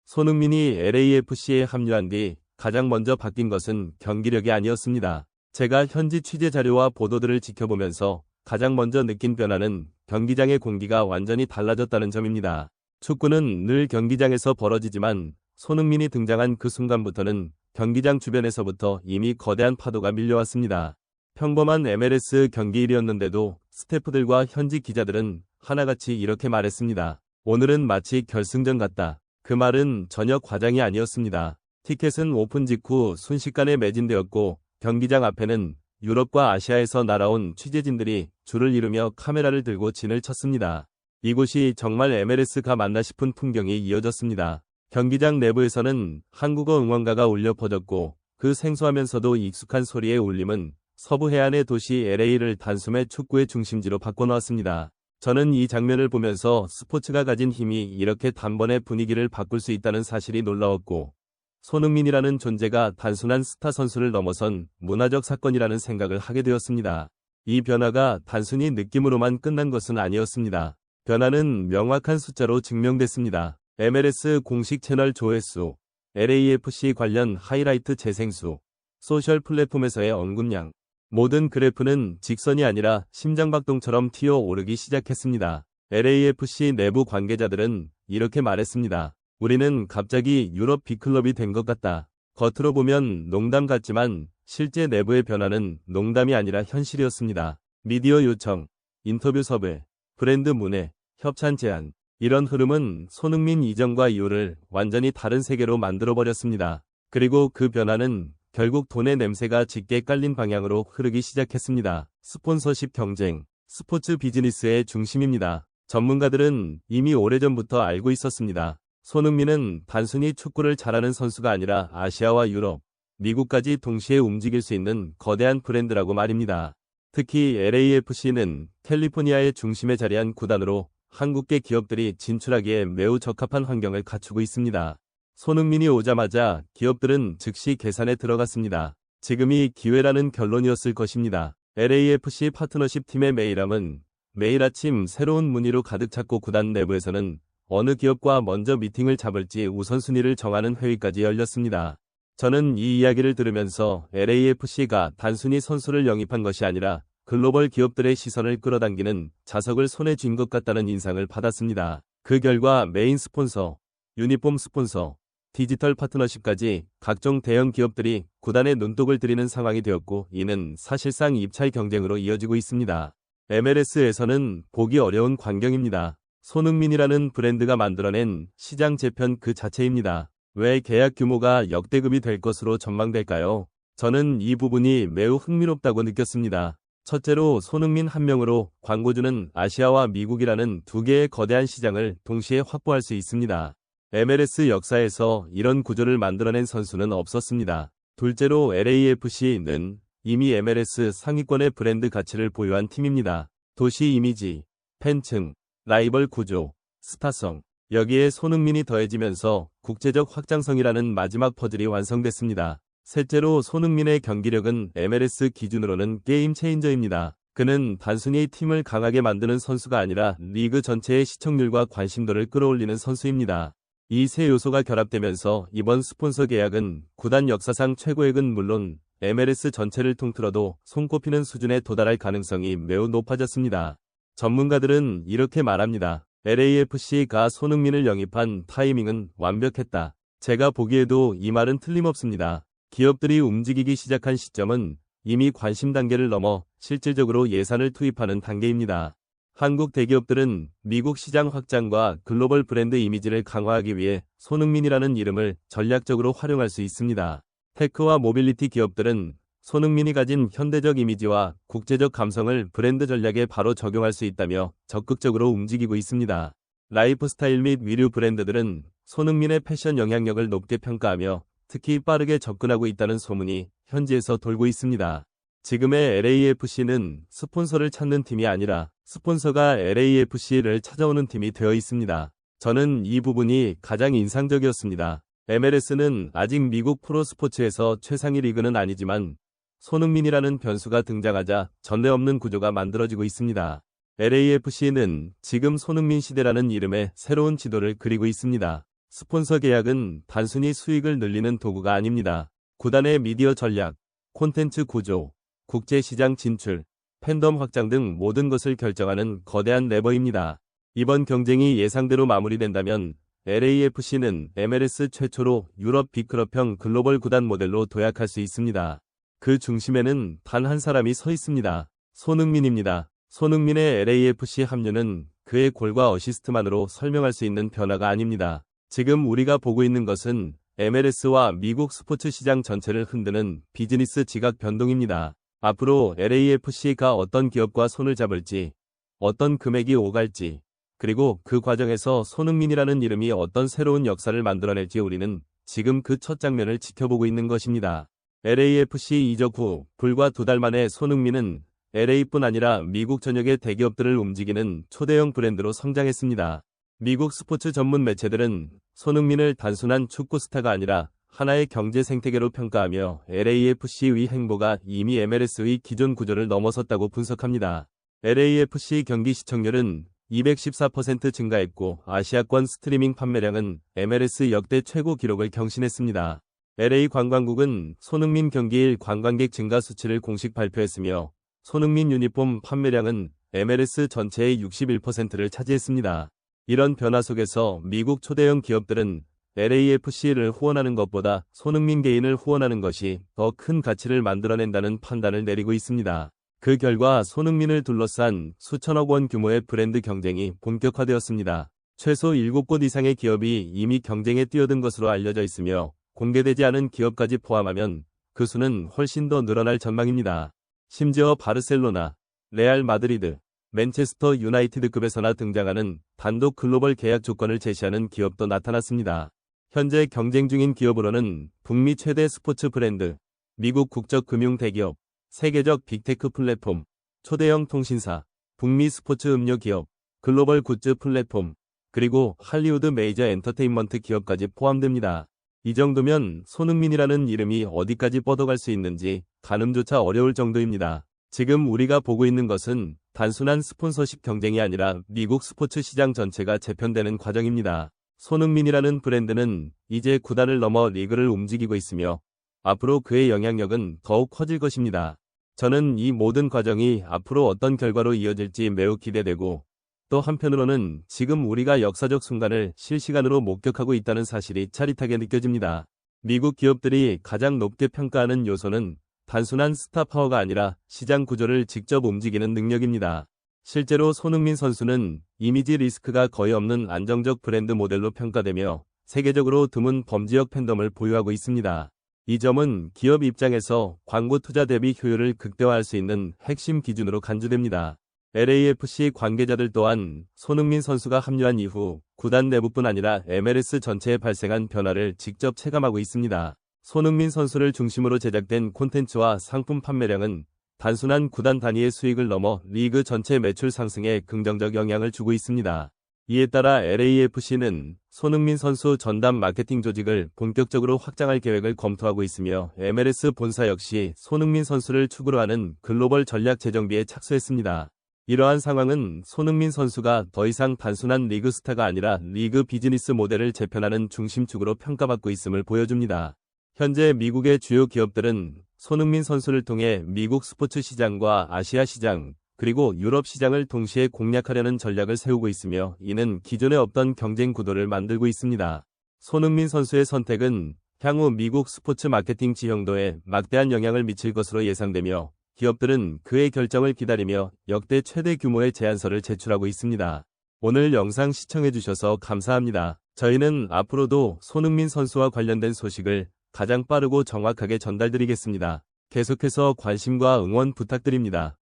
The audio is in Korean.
손흥민이 LAFC에 합류한 뒤 가장 먼저 바뀐 것은 경기력이 아니었습니다. 제가 현지 취재 자료와 보도들을 지켜보면서 가장 먼저 느낀 변화는 경기장의 공기가 완전히 달라졌다는 점입니다. 축구는 늘 경기장에서 벌어지지만 손흥민이 등장한 그 순간부터는 경기장 주변에서부터 이미 거대한 파도가 밀려왔습니다. 평범한 MLS 경기일이었는데도 스태프들과 현지 기자들은 하나같이 이렇게 말했습니다. 오늘은 마치 결승전 같다. 그 말은 전혀 과장이 아니었습니다. 티켓은 오픈 직후 순식간에 매진되었고 경기장 앞에는 유럽과 아시아에서 날아온 취재진들이 줄을 이루며 카메라를 들고 진을 쳤습니다. 이곳이 정말 MLS가 맞나 싶은 풍경이 이어졌습니다. 경기장 내부에서는 한국어 응원가가 울려 퍼졌고 그 생소하면서도 익숙한 소리의 울림은 서부 해안의 도시 LA를 단숨에 축구의 중심지로 바꿔놓았습니다. 저는 이 장면을 보면서 스포츠가 가진 힘이 이렇게 단번에 분위기를 바꿀 수 있다는 사실이 놀라웠고 손흥민이라는 존재가 단순한 스타 선수를 넘어선 문화적 사건이라는 생각을 하게 되었습니다. 이 변화가 단순히 느낌으로만 끝난 것은 아니었습니다. 변화는 명확한 숫자로 증명됐습니다. MLS 공식 채널 조회수, LAFC 관련 하이라이트 재생수, 소셜 플랫폼에서의 언급량, 모든 그래프는 직선이 아니라 심장박동처럼 튀어오르기 시작했습니다. LAFC 내부 관계자들은 이렇게 말했습니다. 우리는 갑자기 유럽 빅클럽이 된 것 같다. 겉으로 보면 농담 같지만 실제 내부의 변화는 농담이 아니라 현실이었습니다. 미디어 요청, 인터뷰 섭외, 브랜드 문의, 협찬 제안. 이런 흐름은 손흥민 이전과 이후를 완전히 다른 세계로 만들어버렸습니다. 그리고 그 변화는 결국 돈의 냄새가 짙게 깔린 방향으로 흐르기 시작했습니다. 스폰서십 경쟁, 스포츠 비즈니스의 중심입니다. 전문가들은 이미 오래전부터 알고 있었습니다. 손흥민은 단순히 축구를 잘하는 선수가 아니라 아시아와 유럽, 미국까지 동시에 움직일 수 있는 거대한 브랜드라고 말입니다. 특히 LAFC는 캘리포니아의 중심에 자리한 구단으로 한국계 기업들이 진출하기에 매우 적합한 환경을 갖추고 있습니다. 손흥민이 오자마자 기업들은 즉시 계산에 들어갔습니다. 지금이 기회라는 결론이었을 것입니다. LAFC 파트너십 팀의 메일함은 매일 아침 새로운 문의로 가득 찼고 구단 내부에서는 어느 기업과 먼저 미팅을 잡을지 우선순위를 정하는 회의까지 열렸습니다. 저는 이 이야기를 들으면서 LAFC가 단순히 선수를 영입한 것이 아니라 글로벌 기업들의 시선을 끌어당기는 자석을 손에 쥔 것 같다는 인상을 받았습니다. 그 결과 메인 스폰서, 유니폼 스폰서, 디지털 파트너십까지 각종 대형 기업들이 구단에 눈독을 들이는 상황이 되었고 이는 사실상 입찰 경쟁으로 이어지고 있습니다. MLS에서는 보기 어려운 광경입니다. 손흥민이라는 브랜드가 만들어낸 시장 재편 그 자체입니다. 왜 계약 규모가 역대급이 될 것으로 전망될까요? 저는 이 부분이 매우 흥미롭다고 느꼈습니다. 첫째로 손흥민 한 명으로 광고주는 아시아와 미국이라는 두 개의 거대한 시장을 동시에 확보할 수 있습니다. MLS 역사에서 이런 구조를 만들어낸 선수는 없었습니다. 둘째로 LAFC는 이미 MLS 상위권의 브랜드 가치를 보유한 팀입니다. 도시 이미지, 팬층, 라이벌 구조, 스타성, 여기에 손흥민이 더해지면서 국제적 확장성이라는 마지막 퍼즐이 완성됐습니다. 셋째로 손흥민의 경기력은 MLS 기준으로는 게임 체인저입니다. 그는 단순히 팀을 강하게 만드는 선수가 아니라 리그 전체의 시청률과 관심도를 끌어올리는 선수입니다. 이 세 요소가 결합되면서 이번 스폰서 계약은 구단 역사상 최고액은 물론 MLS 전체를 통틀어도 손꼽히는 수준에 도달할 가능성이 매우 높아졌습니다. 전문가들은 이렇게 말합니다. LAFC가 손흥민을 영입한 타이밍은 완벽했다. 제가 보기에도 이 말은 틀림없습니다. 기업들이 움직이기 시작한 시점은 이미 관심 단계를 넘어 실질적으로 예산을 투입하는 단계입니다. 한국 대기업들은 미국 시장 확장과 글로벌 브랜드 이미지를 강화하기 위해 손흥민이라는 이름을 전략적으로 활용할 수 있습니다. 테크와 모빌리티 기업들은 손흥민이 가진 현대적 이미지와 국제적 감성을 브랜드 전략에 바로 적용할 수 있다며 적극적으로 움직이고 있습니다. 라이프스타일 및 위류 브랜드들은 손흥민의 패션 영향력을 높게 평가하며 특히 빠르게 접근하고 있다는 소문이 현지에서 돌고 있습니다. 지금의 LAFC는 스폰서를 찾는 팀이 아니라 스폰서가 LAFC를 찾아오는 팀이 되어 있습니다. 저는 이 부분이 가장 인상적이었습니다. MLS는 아직 미국 프로스포츠에서 최상위 리그는 아니지만 손흥민이라는 변수가 등장하자 전례 없는 구조가 만들어지고 있습니다. LAFC는 지금 손흥민 시대라는 이름의 새로운 지도를 그리고 있습니다. 스폰서 계약은 단순히 수익을 늘리는 도구가 아닙니다. 구단의 미디어 전략, 콘텐츠 구조, 국제시장 진출, 팬덤 확장 등 모든 것을 결정하는 거대한 레버입니다. 이번 경쟁이 예상대로 마무리된다면 LAFC는 MLS 최초로 유럽 B클럽형 글로벌 구단 모델로 도약할 수 있습니다. 그 중심에는 단 한 사람이 서 있습니다. 손흥민입니다. 손흥민의 LAFC 합류는 그의 골과 어시스트만으로 설명할 수 있는 변화가 아닙니다. 지금 우리가 보고 있는 것은 MLS와 미국 스포츠 시장 전체를 흔드는 비즈니스 지각 변동입니다. 앞으로 LAFC가 어떤 기업과 손을 잡을지, 어떤 금액이 오갈지, 그리고 그 과정에서 손흥민이라는 이름이 어떤 새로운 역사를 만들어낼지 우리는 지금 그 첫 장면을 지켜보고 있는 것입니다. LAFC 이적 후 불과 2달 만에 손흥민은 LA뿐 아니라 미국 전역의 대기업들을 움직이는 초대형 브랜드로 성장했습니다. 미국 스포츠 전문 매체들은 손흥민을 단순한 축구 스타가 아니라 하나의 경제 생태계로 평가하며 LAFC의 행보가 이미 MLS의 기존 구조를 넘어섰다고 분석합니다. LAFC 경기 시청률은 214% 증가했고 아시아권 스트리밍 판매량은 MLS 역대 최고 기록을 경신했습니다. LA 관광국은 손흥민 경기일 관광객 증가 수치를 공식 발표했으며 손흥민 유니폼 판매량은 MLS 전체의 61%를 차지했습니다. 이런 변화 속에서 미국 초대형 기업들은 LAFC를 후원하는 것보다 손흥민 개인을 후원하는 것이 더 큰 가치를 만들어낸다는 판단을 내리고 있습니다. 그 결과 손흥민을 둘러싼 수천억 원 규모의 브랜드 경쟁이 본격화되었습니다. 최소 7곳 이상의 기업이 이미 경쟁에 뛰어든 것으로 알려져 있으며 공개되지 않은 기업까지 포함하면 그 수는 훨씬 더 늘어날 전망입니다. 심지어 바르셀로나, 레알 마드리드, 맨체스터 유나이티드급에서나 등장하는 단독 글로벌 계약 조건을 제시하는 기업도 나타났습니다. 현재 경쟁 중인 기업으로는 북미 최대 스포츠 브랜드, 미국 국적 금융 대기업, 세계적 빅테크 플랫폼, 초대형 통신사, 북미 스포츠 음료 기업, 글로벌 굿즈 플랫폼, 그리고 할리우드 메이저 엔터테인먼트 기업까지 포함됩니다. 이 정도면 손흥민이라는 이름이 어디까지 뻗어갈 수 있는지 가늠조차 어려울 정도입니다. 지금 우리가 보고 있는 것은 단순한 스폰서십 경쟁이 아니라 미국 스포츠 시장 전체가 재편되는 과정입니다. 손흥민이라는 브랜드는 이제 구단을 넘어 리그를 움직이고 있으며 앞으로 그의 영향력은 더욱 커질 것입니다. 저는 이 모든 과정이 앞으로 어떤 결과로 이어질지 매우 기대되고 또 한편으로는 지금 우리가 역사적 순간을 실시간으로 목격하고 있다는 사실이 짜릿하게 느껴집니다. 미국 기업들이 가장 높게 평가하는 요소는 단순한 스타 파워가 아니라 시장 구조를 직접 움직이는 능력입니다. 실제로 손흥민 선수는 이미지 리스크가 거의 없는 안정적 브랜드 모델로 평가되며 세계적으로 드문 범지역 팬덤을 보유하고 있습니다. 이 점은 기업 입장에서 광고 투자 대비 효율을 극대화할 수 있는 핵심 기준으로 간주됩니다. LAFC 관계자들 또한 손흥민 선수가 합류한 이후 구단 내부뿐 아니라 MLS 전체에 발생한 변화를 직접 체감하고 있습니다. 손흥민 선수를 중심으로 제작된 콘텐츠와 상품 판매량은 단순한 구단 단위의 수익을 넘어 리그 전체 매출 상승에 긍정적 영향을 주고 있습니다. 이에 따라 LAFC는 손흥민 선수 전담 마케팅 조직을 본격적으로 확장할 계획을 검토하고 있으며 MLS 본사 역시 손흥민 선수를 축으로 하는 글로벌 전략 재정비에 착수했습니다. 이러한 상황은 손흥민 선수가 더 이상 단순한 리그 스타가 아니라 리그 비즈니스 모델을 재편하는 중심축으로 평가받고 있음을 보여줍니다. 현재 미국의 주요 기업들은 손흥민 선수를 통해 미국 스포츠 시장과 아시아 시장, 그리고 유럽 시장을 동시에 공략하려는 전략을 세우고 있으며 이는 기존에 없던 경쟁 구도를 만들고 있습니다. 손흥민 선수의 선택은 향후 미국 스포츠 마케팅 지형도에 막대한 영향을 미칠 것으로 예상되며 기업들은 그의 결정을 기다리며 역대 최대 규모의 제안서를 제출하고 있습니다. 오늘 영상 시청해주셔서 감사합니다. 저희는 앞으로도 손흥민 선수와 관련된 소식을 가장 빠르고 정확하게 전달드리겠습니다. 계속해서 관심과 응원 부탁드립니다.